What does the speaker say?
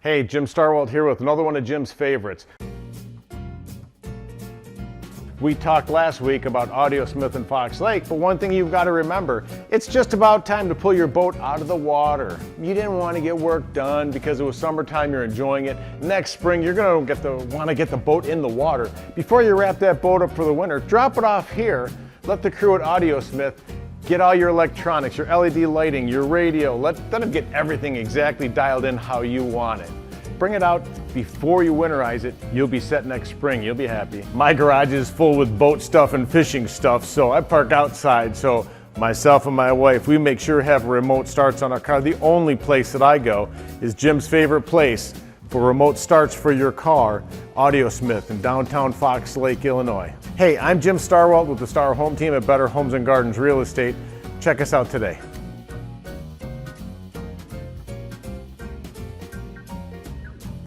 Hey, Jim Starwalt here with another one of Jim's favorites. We talked last week about Audiosmith and Fox Lake, but one thing you've got to remember, it's just about time to pull your boat out of the water. You didn't want to get work done because it was summertime, you're enjoying it. Next spring, you're going to want to get the boat in the water. Before you wrap that boat up for the winter, drop it off here. Let the crew at Audiosmith get all your electronics, your LED lighting, your radio. Let them get everything exactly dialed in how you want it. Bring it out before you winterize it. You'll be set next spring. You'll be happy. My garage is full with boat stuff and fishing stuff, so I park outside. So myself and my wife, we make sure to have remote starts on our car. The only place that I go is Jim's favorite place for remote starts for your car, Audiosmith in downtown Fox Lake, Illinois. Hey, I'm Jim Starwalt with the Star Home Team at Better Homes and Gardens Real Estate. Check us out today.